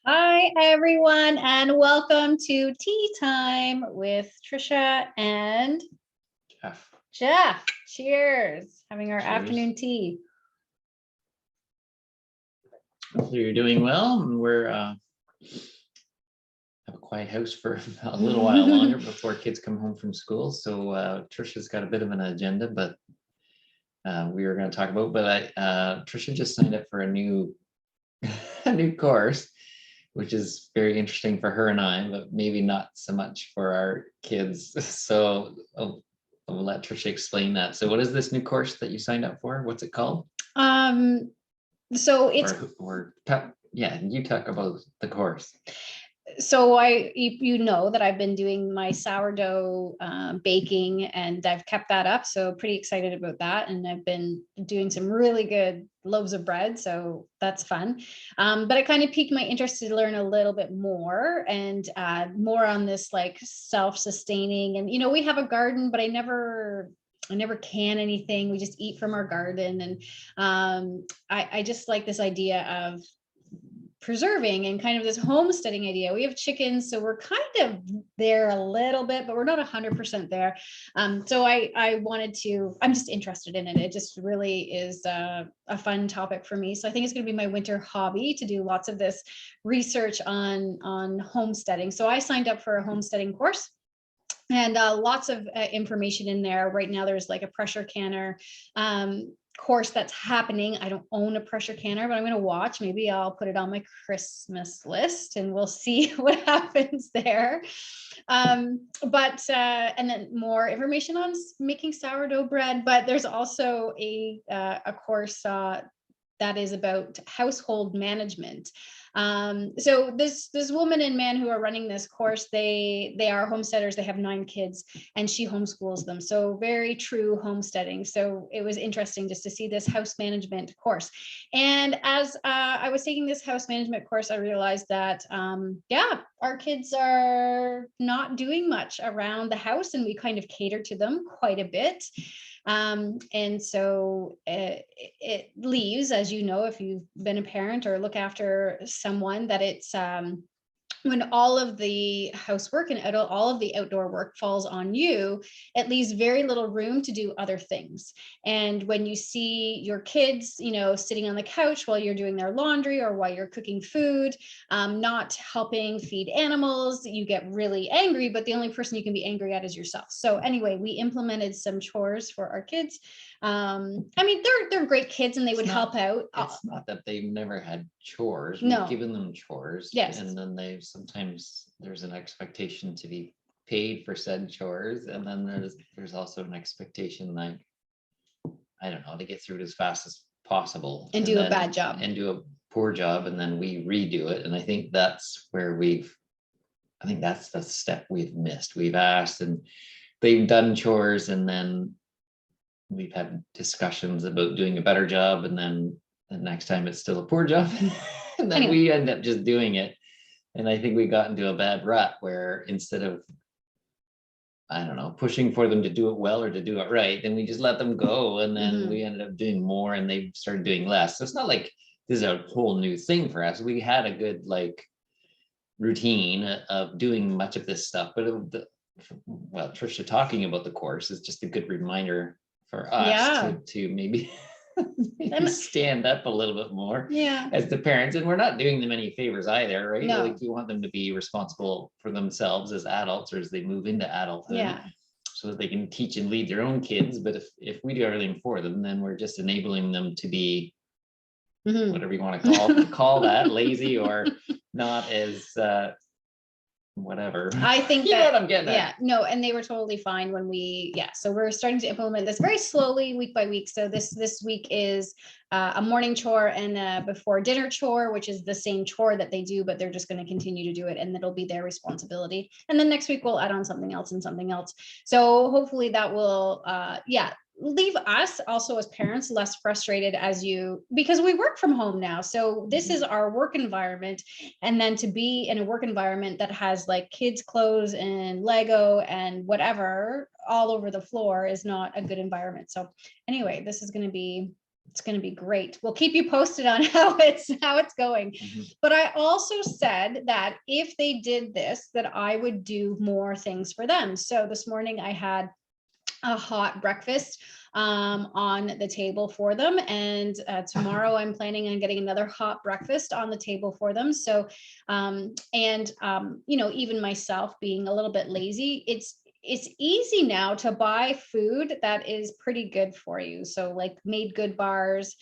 Hi, everyone, and welcome to Tea Time with Tricia and Jeff. Cheers. Having our Cheers. afternoon tea. Hopefully you're doing well, and we're have a quiet house for a little while longer before kids come home from school. So Tricia's got a bit of an agenda, but we were going to talk about. But Tricia just signed up for a new course, which is very interesting for her and I, but maybe not so much for our kids. So I'll let Tricia explain that. So what is this new course that you signed up for? What's it called? So it's yeah, you talk about the course. So you know that I've been doing my sourdough baking, and I've kept that up. So pretty excited about that. And I've been doing some really good loaves of bread. So that's fun. But it kind of piqued my interest to learn a little bit more and more on this like self-sustaining. And, we have a garden, but I never can anything. We just eat from our garden. And I just like this idea of preserving and kind of this homesteading idea. We have chickens, so we're kind of there a little bit, but we're not 100% there. So I'm just interested in it. It just really is a fun topic for me. So I think it's going to be my winter hobby to do lots of this research on homesteading. So I signed up for a homesteading course. And lots of information in there. Right now, there's like a pressure canner course that's happening. I don't own a pressure canner, but I'm going to watch. Maybe I'll put it on my Christmas list and we'll see what happens there. And then more information on making sourdough bread. But there's also a course that is about household management. So this woman and man who are running this course, they are homesteaders. They have 9 kids, and she homeschools them. So very true homesteading. So it was interesting just to see this house management course. And as I was taking this house management course, I realized that our kids are not doing much around the house, and we kind of cater to them quite a bit. And so it leaves, as you know, if you've been a parent or look after someone, that it's when all of the housework and all of the outdoor work falls on you, it leaves very little room to do other things. And when you see your kids, sitting on the couch while you're doing their laundry or while you're cooking food, not helping feed animals, you get really angry, but the only person you can be angry at is yourself. So anyway, we implemented some chores for our kids. They're great kids, and they would help out. It's not that they've never had chores. No. We've given them chores. Yes. And then sometimes there's an expectation to be paid for said chores. And then there's also an expectation, like, I don't know, to get through it as fast as possible. And do a bad job. And do a poor job, and then we redo it. And I think that's where that's the step we've missed. We've asked and they've done chores, and then we've had discussions about doing a better job, and then the next time it's still a poor job. And then we end up just doing it. And I think we got into a bad rut where instead of, I don't know, pushing for them to do it well or to do it right, then we just let them go. And then we ended up doing more, and they started doing less. So it's not like this is a whole new thing for us. We had a good routine of doing much of this stuff, but Tricia talking about the course is just a good reminder for us to maybe stand up a little bit more as the parents. And we're not doing them any favors either, right? No. Like, you want them to be responsible for themselves as adults, or as they move into adulthood, so that they can teach and lead their own kids. But if we do everything for them, then we're just enabling them to be whatever you want to call that, lazy or not as whatever. I think you know what I'm getting at. No, and they were totally fine when so we're starting to implement this very slowly, week by week. So this week is a morning chore and a before dinner chore, which is the same chore that they do, but they're just going to continue to do it, and it'll be their responsibility. And then next week we'll add on something else and something else. So hopefully that will leave us also as parents less frustrated because we work from home now. So this is our work environment. And then to be in a work environment that has like kids' clothes and Lego and whatever all over the floor is not a good environment. So anyway, this is going to be It's going to be great. We'll keep you posted on how it's going. But I also said that if they did this, that I would do more things for them. So this morning I had a hot breakfast on the table for them, and tomorrow I'm planning on getting another hot breakfast on the table for them. So you know, even myself being a little bit lazy, it's easy now to buy food that is pretty good for you. So like made good bars,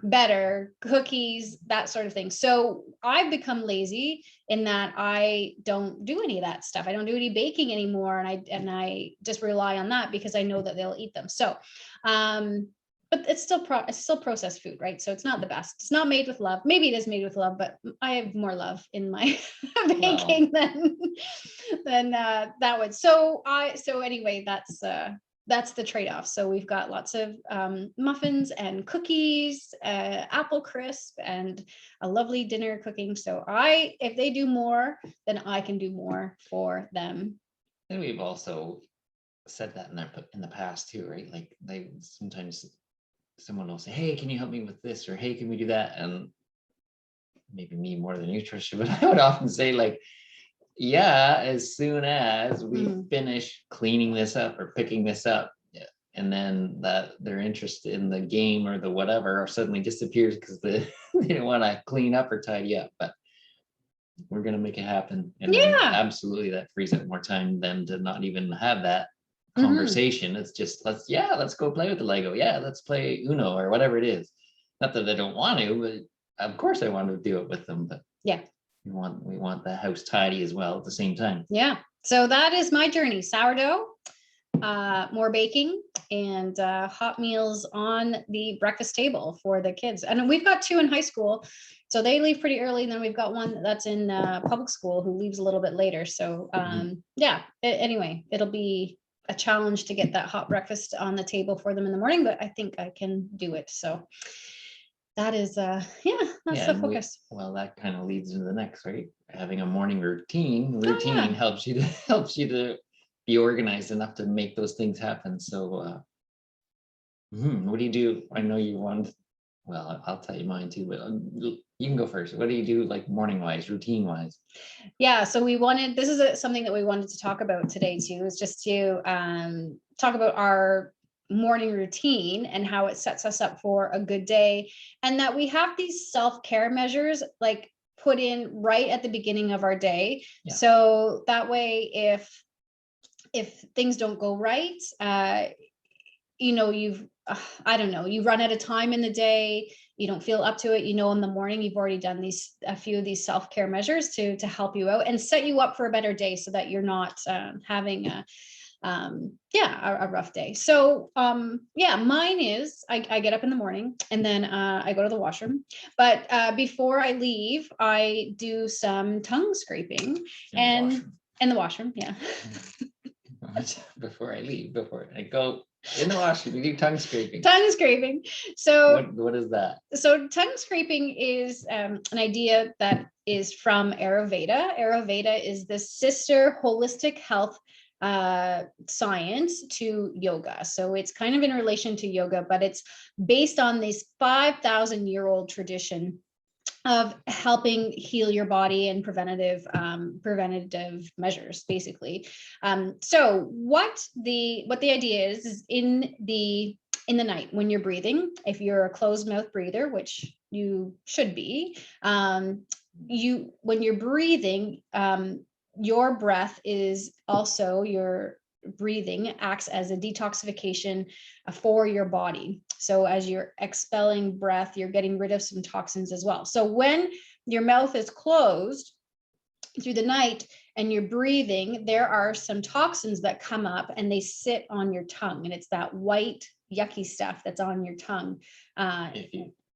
better cookies, that sort of thing. So I've become lazy in that I don't do any of that stuff. I don't do any baking anymore. And I just rely on that because I know that they'll eat them. So, but it's still processed food, right? So it's not the best. It's not made with love. Maybe it is made with love, but I have more love in my baking than that would. So anyway, that's the trade-off. So we've got lots of muffins and cookies, apple crisp, and a lovely dinner cooking. So if they do more, then I can do more for them. And we've also said that in the past too, right? Like sometimes someone will say, hey, can you help me with this? Or hey, can we do that? And maybe me more than you, Tricia, but I would often say like, yeah, as soon as we finish cleaning this up or picking this up, and then that their interest in the game or the whatever suddenly disappears because they don't want to clean up or tidy up. But we're going to make it happen. And absolutely, that frees up more time than to not even have that conversation. It's just let's go play with the Lego. Yeah, let's play Uno or whatever it is. Not that I don't want to, but of course I want to do it with them. But yeah, we want the house tidy as well at the same time. Yeah. So that is my journey: sourdough, more baking, and hot meals on the breakfast table for the kids. And we've got 2 in high school, so they leave pretty early. And then we've got one that's in public school who leaves a little bit later. So anyway, it'll be a challenge to get that hot breakfast on the table for them in the morning, but I think I can do it. So that is that's the focus. That kind of leads into the next, right? Having a morning routine helps you to be organized enough to make those things happen. So what do you do? I know you want, I'll tell you mine too, but you can go first. What do you do like morning wise, routine wise? Yeah, so this is something that we wanted to talk about today too, is just to talk about our morning routine and how it sets us up for a good day, and that we have these self-care measures like put in right at the beginning of our day. So that way, if things don't go right, you know, you run out of time in the day, you don't feel up to it, in the morning you've already done a few of these self-care measures to help you out and set you up for a better day, so that you're not having a rough day. So mine is I get up in the morning and then I go to the washroom, but before I leave I do some tongue scraping in the washroom. Before I go in the washroom, we do tongue scraping. So what is that? So tongue scraping is an idea that is from Ayurveda. Ayurveda is the sister holistic health science to yoga. So it's kind of in relation to yoga, but it's based on this 5,000-year-old tradition of helping heal your body and preventative measures, basically. So what the idea is in the night when you're breathing, if you're a closed mouth breather, which you should be, when you're breathing, your breath is also your breathing acts as a detoxification for your body. So as you're expelling breath, you're getting rid of some toxins as well. So when your mouth is closed through the night and you're breathing, there are some toxins that come up and they sit on your tongue, and it's that white yucky stuff that's on your tongue.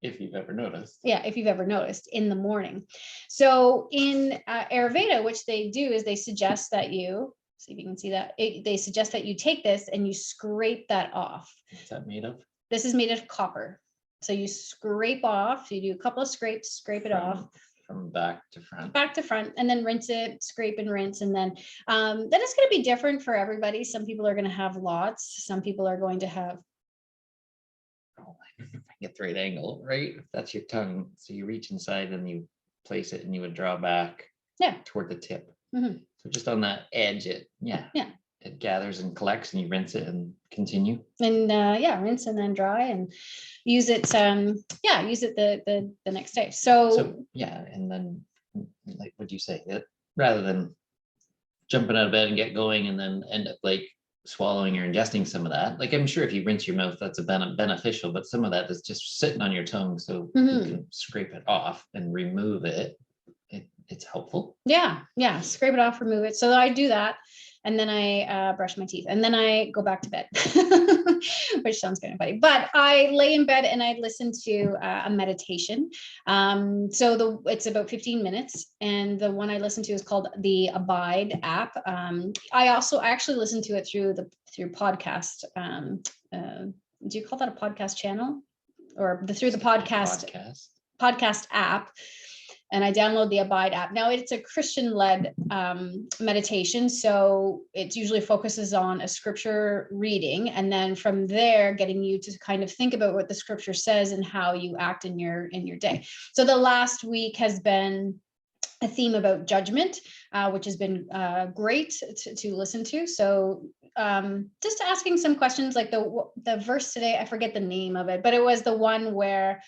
If you've ever noticed. Yeah, if you've ever noticed in the morning. So in Ayurveda, which they do is they suggest that you, see if you can see that, they suggest that you take this and you scrape that off. What's that made of? This is made of copper. So you scrape off, you do a couple of scrapes, scrape it off. From back to front. Back to front, and then rinse it, scrape and rinse. And then it's going to be different for everybody. Some people are going to have lots. Some people are going to have get the right angle, right? If that's your tongue, so you reach inside and you place it and you would draw back toward the tip. So just on that edge, it gathers and collects, and you rinse it and continue. And rinse and then dry and use it. Use it the next day. So and then, like, would you say that rather than jumping out of bed and get going and then end up like swallowing or ingesting some of that, like I'm sure if you rinse your mouth, that's beneficial, but some of that is just sitting on your tongue, so you can scrape it off and remove it. It's helpful. Scrape it off, remove it. So I do that, and then I brush my teeth, and then I go back to bed, which sounds kind of funny, but I lay in bed and I listen to a meditation. It's about 15 minutes, and the one I listen to is called the Abide app. I actually listen to it through podcast. Do you call that a podcast channel, or through the podcast app? And I download the Abide app. Now, it's a Christian-led meditation, so it usually focuses on a scripture reading, and then from there, getting you to kind of think about what the scripture says and how you act in your day. So the last week has been a theme about judgment, which has been great to listen to. So just asking some questions, like the verse today, I forget the name of it, but it was the one where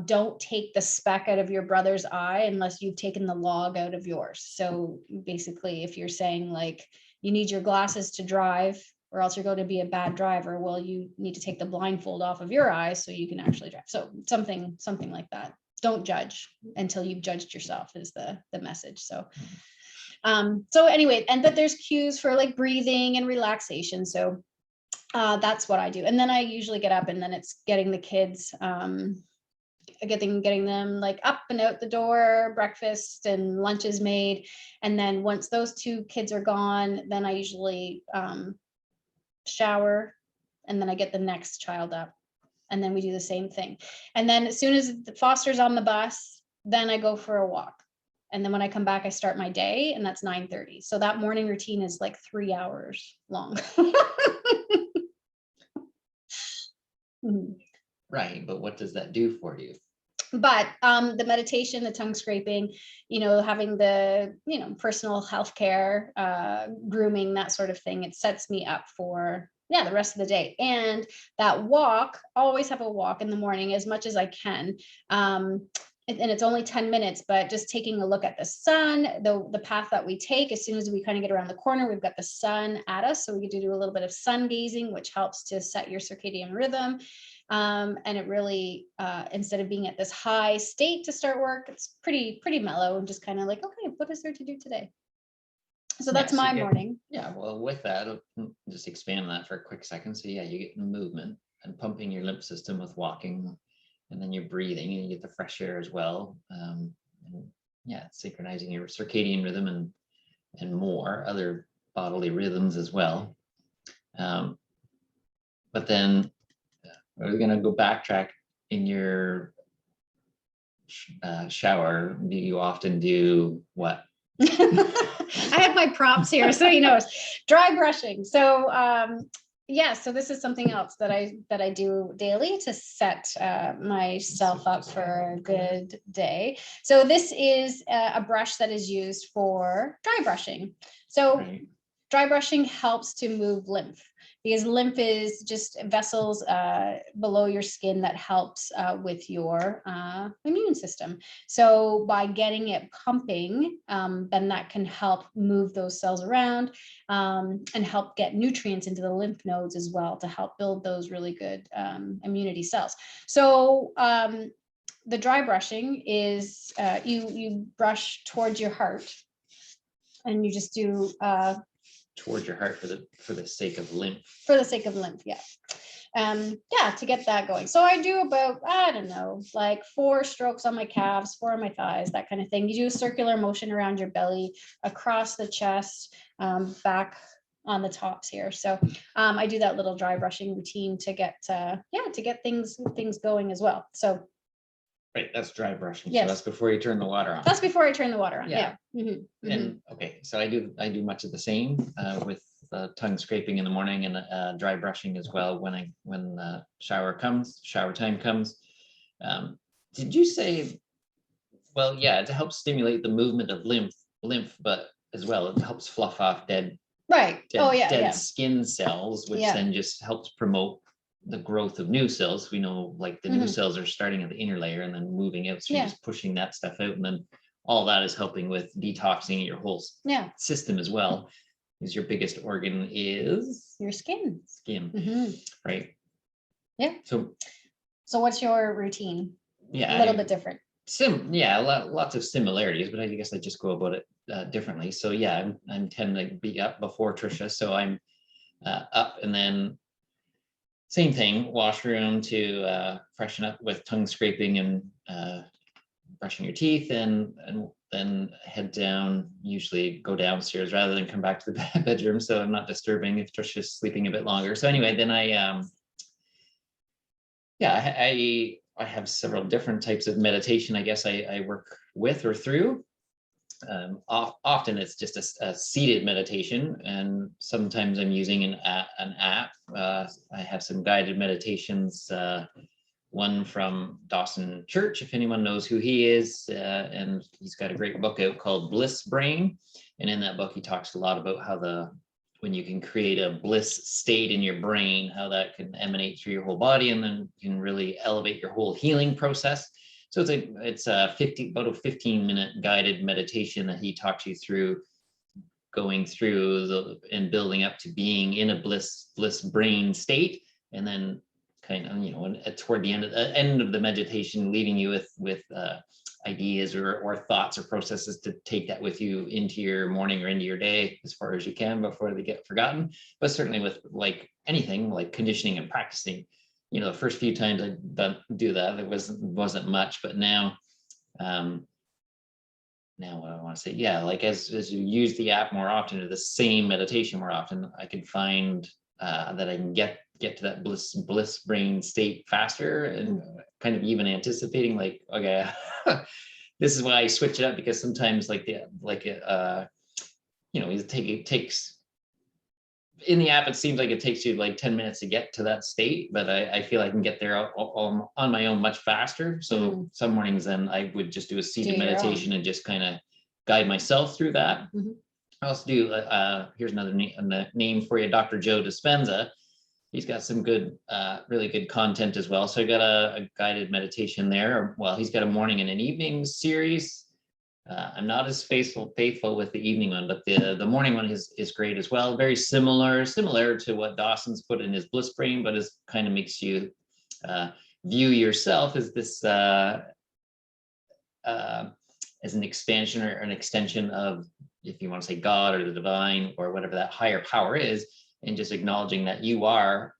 don't take the speck out of your brother's eye unless you've taken the log out of yours. So basically, if you're saying like you need your glasses to drive or else you're going to be a bad driver, well, you need to take the blindfold off of your eyes so you can actually drive. So something like that. Don't judge until you've judged yourself is the message. So anyway, and that there's cues for like breathing and relaxation. So that's what I do. And then I usually get up, and then it's getting the kids, getting them like up and out the door, breakfast and lunch is made. And then once those two kids are gone, then I usually shower, and then I get the next child up, and then we do the same thing. And then as soon as the Foster's on the bus, then I go for a walk. And then when I come back, I start my day, and that's 9:30. So that morning routine is like 3 hours long. Right. But what does that do for you? But the meditation, the tongue scraping, having the, personal health care, grooming, that sort of thing, it sets me up for the rest of the day. And that walk, always have a walk in the morning as much as I can. And it's only 10 minutes, but just taking a look at the sun, the path that we take, as soon as we kind of get around the corner, we've got the sun at us. So we get to do a little bit of sun gazing, which helps to set your circadian rhythm. And it really, instead of being at this high state to start work, it's pretty mellow and just kind of like, okay, what is there to do today? So that's my morning. Yeah. Well, with that, I'll just expand on that for a quick second. So you get the movement and pumping your lymph system with walking, and then you're breathing, and you get the fresh air as well. And synchronizing your circadian rhythm and more other bodily rhythms as well. But then we're going to go backtrack in your shower. Do you often do what? I have my props here, so he knows. Dry brushing. So so this is something else that I do daily to set myself up for a good day. So this is a brush that is used for dry brushing. So dry brushing helps to move lymph, because lymph is just vessels below your skin that helps with your immune system. So by getting it pumping, then that can help move those cells around and help get nutrients into the lymph nodes as well to help build those really good immunity cells. So the dry brushing is you brush towards your heart, and you just do towards your heart for the sake of lymph. For the sake of lymph, yeah. To get that going. So I do about, I don't know, like 4 strokes on my calves, 4 on my thighs, that kind of thing. You do a circular motion around your belly, across the chest, back on the tops here. So I do that little dry brushing routine to get things going as well. So right, that's dry brushing. Yes. So that's before you turn the water on. That's before I turn the water on. Yeah. Mm-hmm. And okay, so I do much of the same with tongue scraping in the morning and dry brushing as well when the shower time comes. Did you say, well, yeah, it helps stimulate the movement of lymph, but as well, it helps fluff off dead Right. Oh, yeah, dead yeah. skin cells, which then just helps promote the growth of new cells. We know like the new cells are starting at the inner layer and then moving out. So you're just pushing that stuff out. And then all that is helping with detoxing your whole system as well. Because your biggest organ is your skin. Right. Yeah. So what's your routine? Yeah. A little bit different. Lots of similarities, but I guess I just go about it differently. So yeah, I'm tend to be up before Tricia. So I'm up, and then same thing, washroom to freshen up with tongue scraping and brushing your teeth, and then head down, usually go downstairs rather than come back to the bedroom. So I'm not disturbing if Tricia's sleeping a bit longer. So anyway, then I have several different types of meditation. I guess I work with or through. Often it's just a seated meditation, and sometimes I'm using an app. I have some guided meditations. One from Dawson Church, if anyone knows who he is, and he's got a great book out called Bliss Brain. And in that book, he talks a lot about how when you can create a bliss state in your brain, how that can emanate through your whole body, and then you can really elevate your whole healing process. So it's about a 15-minute guided meditation that he talks you through, going through and building up to being in a bliss brain state, and then kind of, toward the end of the meditation, leaving you with ideas or thoughts or processes to take that with you into your morning or into your day as far as you can before they get forgotten. But certainly with like anything like conditioning and practicing, the first few times I do that, it wasn't much, but now what I want to say, like as you use the app more often, or the same meditation more often, I can find that I can get to that bliss brain state faster, and kind of even anticipating like, okay, this is why I switch it up, because sometimes it takes in the app, it seems like it takes you like 10 minutes to get to that state, but I feel I can get there on my own much faster. So some mornings then I would just do a seated meditation and just kind of guide myself through that. I also do, here's another name for you, Dr. Joe Dispenza. He's got some good, really good content as well. So I got a guided meditation there. Well, he's got a morning and an evening series. I'm not as faithful with the evening one, but the morning one is great as well. Very similar to what Dawson's put in his Bliss Brain, but it kind of makes you view yourself as this as an expansion or an extension of, if you want to say God or the divine or whatever that higher power is, and just acknowledging that you are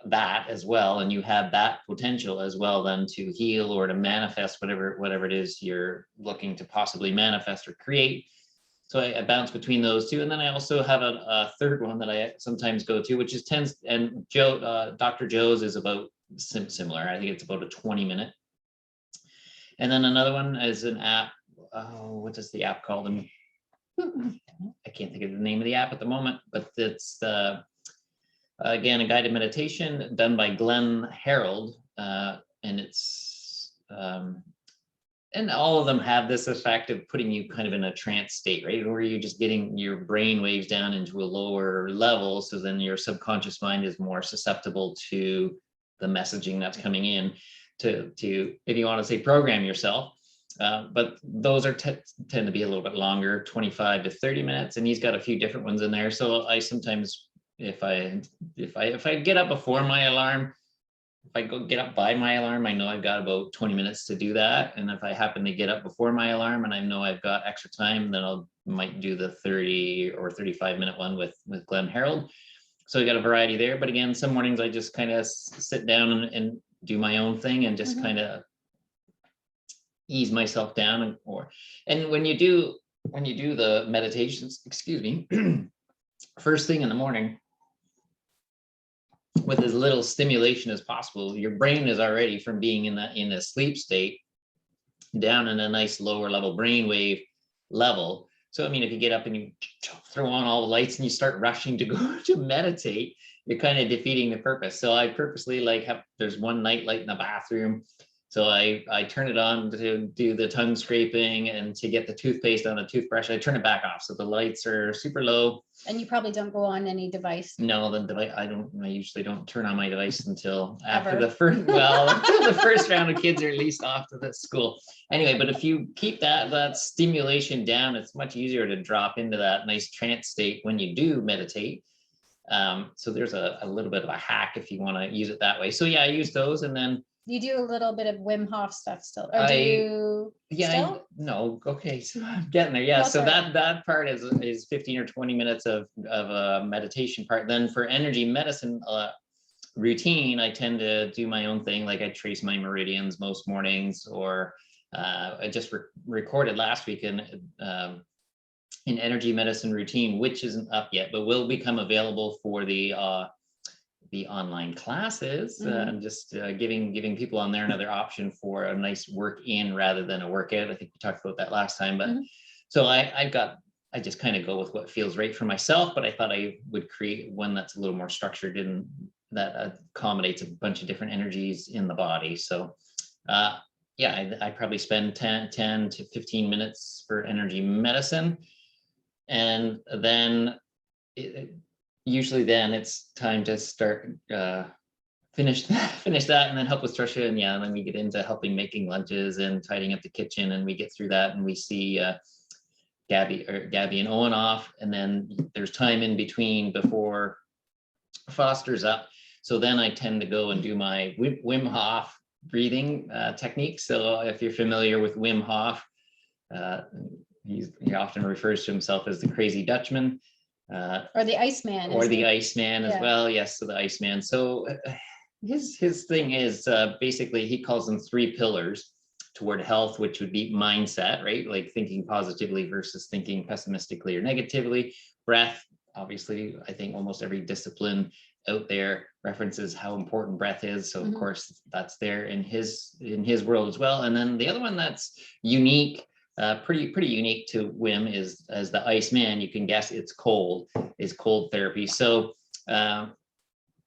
that as well, and you have that potential as well then to heal or to manifest whatever it is you're looking to possibly manifest or create. So I bounce between those two, and then I also have a third one that I sometimes go to, which is and Dr. Joe's is about similar. I think it's about a 20-minute. And then another one is an app. What is the app called? I can't think of the name of the app at the moment, but it's again, a guided meditation done by Glenn Harold, and it's and all of them have this effect of putting you kind of in a trance state, right? Where you're just getting your brain waves down into a lower level, so then your subconscious mind is more susceptible to the messaging that's coming in to if you want to say program yourself. But those are tend to be a little bit longer, 25 to 30 minutes, and he's got a few different ones in there. So I sometimes, if I get up before my alarm, if I get up by my alarm, I know I've got about 20 minutes to do that. And if I happen to get up before my alarm and I know I've got extra time, then might do the 30 or 35-minute one with Glenn Harold. So I got a variety there. But again, some mornings I just kind of sit down and do my own thing and just kind of ease myself down. And when you do the meditations, first thing in the morning, with as little stimulation as possible, your brain is already, from being in a sleep state, down in a nice lower level brainwave level. So I mean, if you get up and you throw on all the lights and you start rushing to go to meditate, you're kind of defeating the purpose. So I purposely there's one night light in the bathroom, So I turn it on to do the tongue scraping and to get the toothpaste on the toothbrush. I turn it back off. So the lights are super low. And you probably don't go on any device. No, the device, I usually don't turn on my device until after Ever. the first, well, until the first round of kids are released off to the school. Anyway, but if you keep that stimulation down, it's much easier to drop into that nice trance state when you do meditate. So there's a little bit of a hack if you want to use it that way. So yeah, I use those, and then You do a little bit of Wim Hof stuff still, or do you still? No, okay, so I'm getting there. Yeah, No, so sorry. that part is 15 or 20 minutes of a meditation part. Then for energy medicine routine, I tend to do my own thing. Like I trace my meridians most mornings, or I just recorded last week an energy medicine routine, which isn't up yet, but will become available for the online classes. I'm just giving people on there another option for a nice work in rather than a workout. I think we talked about that last time, but so I just kind of go with what feels right for myself, but I thought I would create one that's a little more structured and that accommodates a bunch of different energies in the body. So yeah, I probably spend 10 to 15 minutes for energy medicine. And then usually then it's time to start finish that and then help with Tricia, and then we get into helping making lunches and tidying up the kitchen, and we get through that and we see Gabby and Owen off, and then there's time in between before Foster's up. So then I tend to go and do my Wim Hof breathing technique. So if you're familiar with Wim Hof, he often refers to himself as the crazy Dutchman. Or the Iceman. Or the Iceman as Yeah. well. Yes, so the Iceman. So his thing is basically he calls them 3 pillars toward health, which would be mindset, right? Like thinking positively versus thinking pessimistically or negatively. Breath, obviously, I think almost every discipline out there references how important breath is. So of course that's there in his world as well. And then the other one that's unique, pretty unique to Wim is as the Iceman. You can guess it's cold therapy. So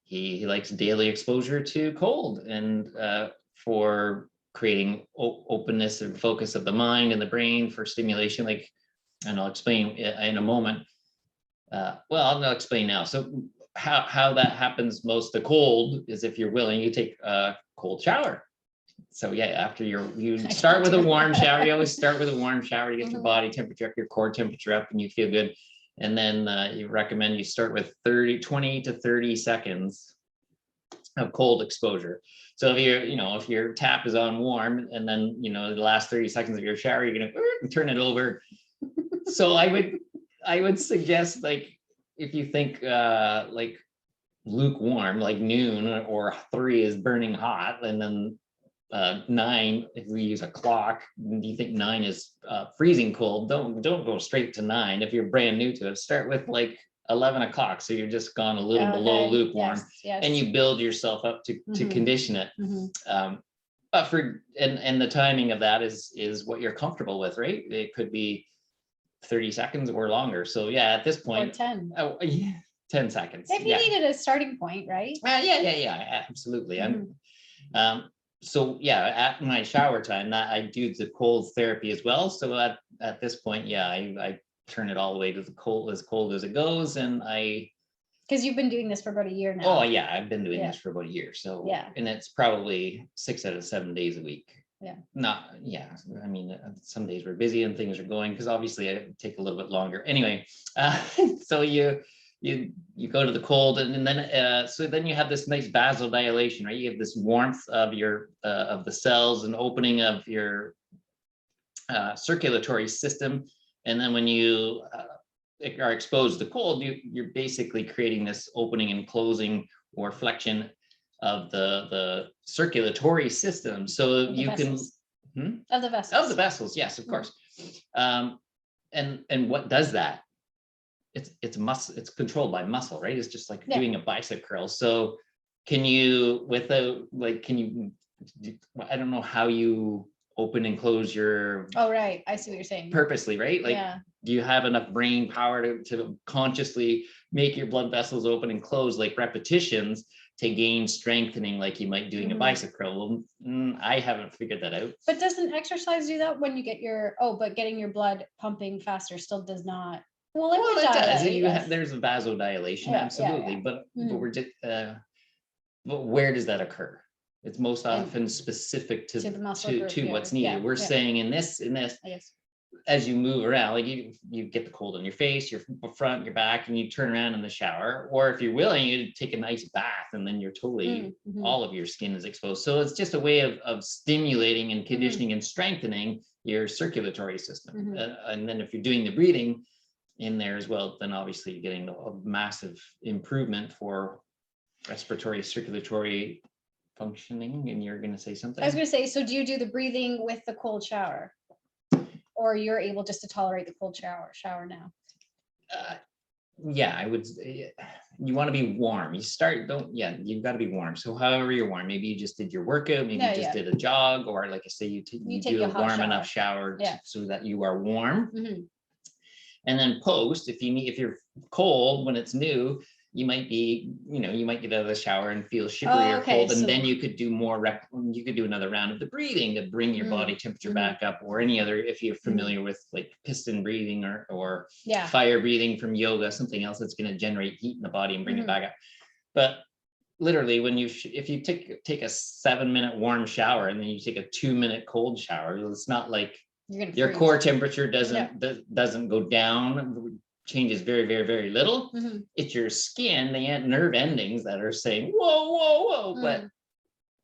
he likes daily exposure to cold, and for creating openness and focus of the mind and the brain for stimulation. Like, and I'll explain in a moment. Well, I'll explain now. So how that happens most, the cold is if you're willing, you take a cold shower. So yeah, after you start with a warm shower. You always start with a warm shower to get your body temperature up, your core temperature up, and you feel good. And then you recommend you start with 20 to 30 seconds of cold exposure. So if your tap is on warm, and then the last 30 seconds of your shower, you're gonna turn it over. So I would suggest, like, if you think like lukewarm, like noon or 3 is burning hot, and then 9, if we use a clock, do you think 9 is freezing cold? Don't go straight to 9 if you're brand new to it. Start with like 11 o'clock, so you're just gone a little below lukewarm. Yes. And you build yourself up to condition it. But and the timing of that is what you're comfortable with, right? It could be 30 seconds or longer. So yeah, at this point, or 10. 10 seconds. If you needed a starting point, right? Yeah, absolutely. So yeah, at my shower time, that I do the cold therapy as well. So at this point, I turn it all the way to as cold as it goes, and because you've been doing this for about a year now. Oh yeah, I've been doing this for about a year. So yeah, and it's probably 6 out of 7 days a week. I mean, some days we're busy and things are going, because obviously I take a little bit longer. Anyway, so you go to the cold, and then so then you have this nice vasodilation, right? You have this warmth of your of the cells and opening of your circulatory system, and then when you are exposed to cold, you're basically creating this opening and closing or flexion of the circulatory system, so you can of the vessels. Yes, of course. And what does that? It's muscle. It's controlled by muscle, right? It's just like doing a bicep curl. So can you, I don't know how you open and close your. Oh, right. I see what you're saying. Purposely, right? Like, do you have enough brain power to consciously make your blood vessels open and close, like repetitions? to gain strengthening like you might doing a bicep curl. Well, I haven't figured that out. But doesn't exercise do that when you get but getting your blood pumping faster still does not? Well, it does. There's a vasodilation, absolutely. Yeah. But we're just, but where does that occur? It's most often specific to the muscle group, to what's needed. We're saying in this, as you move around, like you get the cold on your face, your front, your back, and you turn around in the shower, or if you're willing, you take a nice bath, and then you're totally all of your skin is exposed. So it's just a way of stimulating and conditioning and strengthening your circulatory system. And then if you're doing the breathing in there as well, then obviously you're getting a massive improvement for respiratory, circulatory functioning. And you're going to say something? I was going to say, so do you do the breathing with the cold shower? Or you're able just to tolerate the cold shower now? Yeah, I would. You want to be warm. You've got to be warm. So however you're warm, maybe you just did your workout, maybe you just did a jog, or like I say, you do a warm enough shower so that you are warm. And then post, if you're cold when it's new, you might get out of the shower and feel shivery or cold, and then you could do you could do another round of the breathing to bring your body temperature back up, or any other, if you're familiar with like piston breathing or fire breathing from yoga, something else that's going to generate heat in the body and bring it back up. But literally, if you take a 7-minute warm shower and then you take a 2-minute cold shower, it's not like your core temperature doesn't go down. Changes very, very, very little. It's your skin, the nerve endings that are saying, whoa, but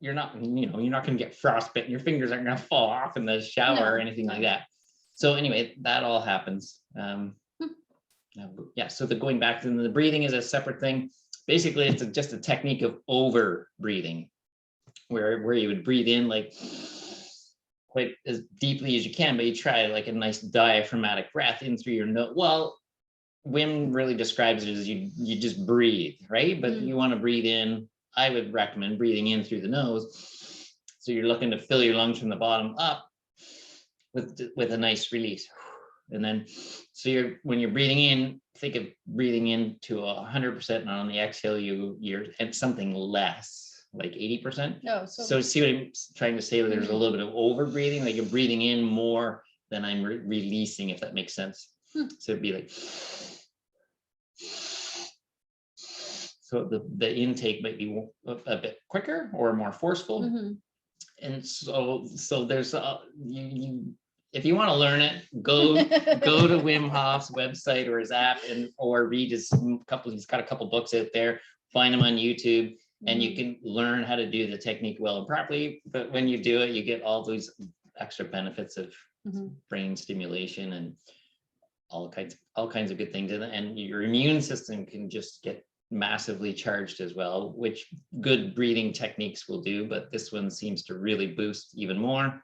you're not going to get frostbitten. Your fingers aren't going to fall off in the shower or anything like that. So anyway, that all happens. So going back to the breathing is a separate thing. Basically, it's just a technique of over breathing, where you would breathe in like quite as deeply as you can, but you try like a nice diaphragmatic breath in through your nose. Well, Wim really describes it as you just breathe, right? But you want to breathe in. I would recommend breathing in through the nose. So you're looking to fill your lungs from the bottom up with a nice release. And then, when you're breathing in, think of breathing in to 100%, and on the exhale, you're at something less, like 80%. No, so see what I'm trying to say? There's a little bit of over breathing, like you're breathing in more than I'm releasing, if that makes sense. So it'd be like, so the intake might be a bit quicker or more forceful. And so there's if you want to learn it, go to Wim Hof's website or his app, or read he's got a couple books out there, find them on YouTube, and you can learn how to do the technique well and properly. But when you do it, you get all those extra benefits of brain stimulation and all kinds of good things, and your immune system can just get massively charged as well, which good breathing techniques will do, but this one seems to really boost even more.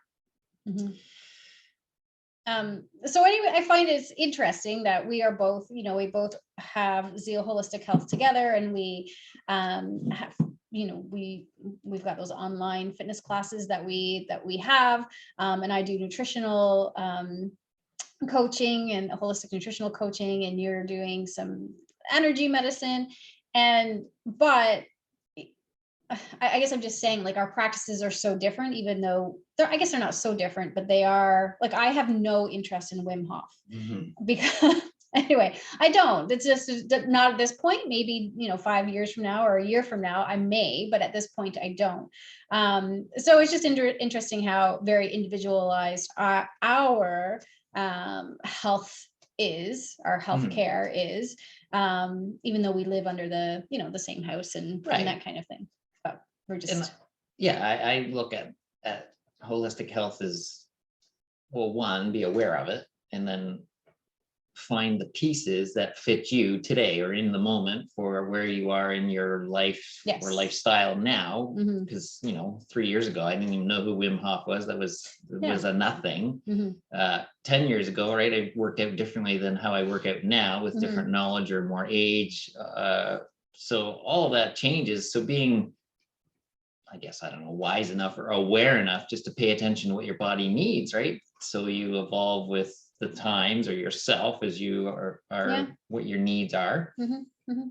So anyway, I find it's interesting that we are both, we both have Zeal Holistic Health together, and we have, we've got those online fitness classes that we have, and I do nutritional coaching and holistic nutritional coaching, and you're doing some energy medicine. But I guess I'm just saying, like, our practices are so different, even though I guess they're not so different, but they are. Like, I have no interest in Wim Hof because anyway, I don't. It's just not at this point. Maybe 5 years from now or a year from now I may, but at this point I don't. So it's just interesting how very individualized our health is, our healthcare is, even though we live under the the same house and that kind of thing. But we're just I look at holistic health as, well, one, be aware of it, and then find the pieces that fit you today or in the moment for where you are in your life or lifestyle now. Because 3 years ago I didn't even know who Wim Hof was. That was a nothing. 10 years ago, right, I worked out differently than how I work out now, with different knowledge or more age. So all of that changes. So being, I guess, I don't know, wise enough or aware enough just to pay attention to what your body needs, right? So you evolve with the times, or yourself, as you are what your needs are.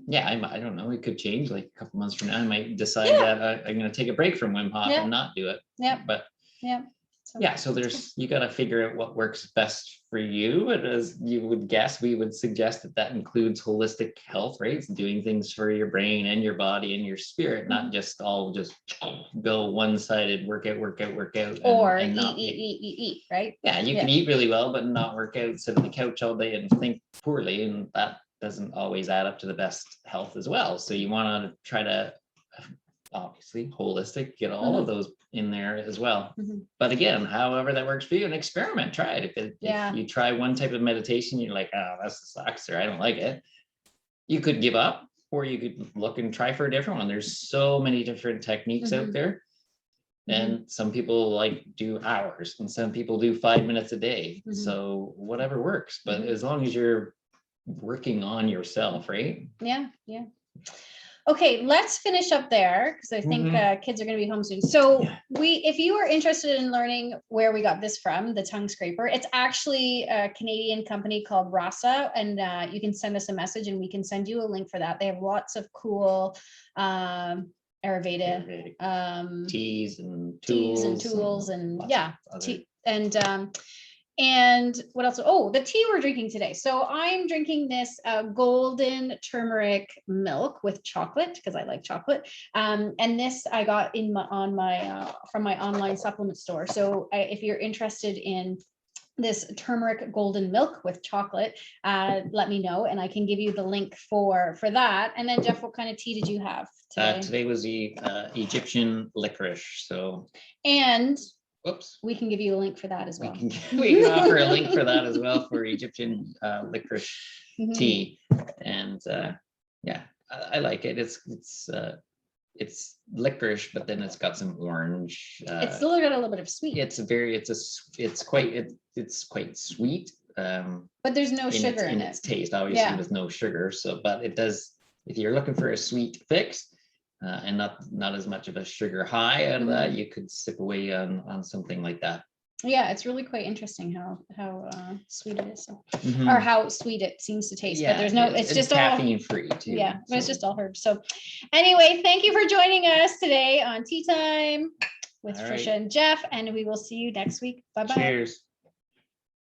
Yeah, I don't know. It could change like a couple months from now. I might decide Yeah. that I'm going to take a break from Wim Hof Yeah. and not do it. Yeah. But Yeah. yeah, so you got to figure out what works best for you. And as you would guess, we would suggest that includes holistic health, right? It's doing things for your brain and your body and your spirit, not just go one-sided workout, Or and eat, not eat, right? Yeah, you can eat really well, but not work out, sit on the couch all day and think poorly. And that doesn't always add up to the best health as well. So you want to try to obviously holistic, get all of those in there as well. But again, however that works for you, and experiment, try it. If you try one type of meditation, you're like, oh, that sucks, or I don't like it, you could give up, or you could look and try for a different one. There's so many different techniques out there. And some people like do hours and some people do 5 minutes a day. So whatever works, but as long as you're working on yourself, right? Yeah. Okay, let's finish up there because I think kids are going to be home soon. So if you are interested in learning where we got this from, the tongue scraper, it's actually a Canadian company called Rasa, and you can send us a message and we can send you a link for that. They have lots of cool Ayurveda teas and tools and what else? Oh, the tea we're drinking today. So I'm drinking this golden turmeric milk with chocolate because I like chocolate. And this I got from my online supplement store. So if you're interested in this turmeric golden milk with chocolate, let me know and I can give you the link for that. And then Jeff, what kind of tea did you have today? Today was the Egyptian licorice. And we can give you a link for that as well. We can offer a link for that as well for Egyptian licorice tea. And I like it. It's licorice, but then it's got some orange. It's still got a little bit of sweet. It's quite sweet. But there's no sugar in its taste, obviously, with no sugar. So, but it does. If you're looking for a sweet fix, and not as much of a sugar high out of that, you could sip away on something like that. Yeah, it's really quite interesting how sweet it is, or how sweet it seems to taste. But there's it's just caffeine free too. Yeah, but it's just all herbs. So anyway, thank you for joining us today on Tea Time with Tricia and Jeff, and we will see you next week. Bye bye. Cheers.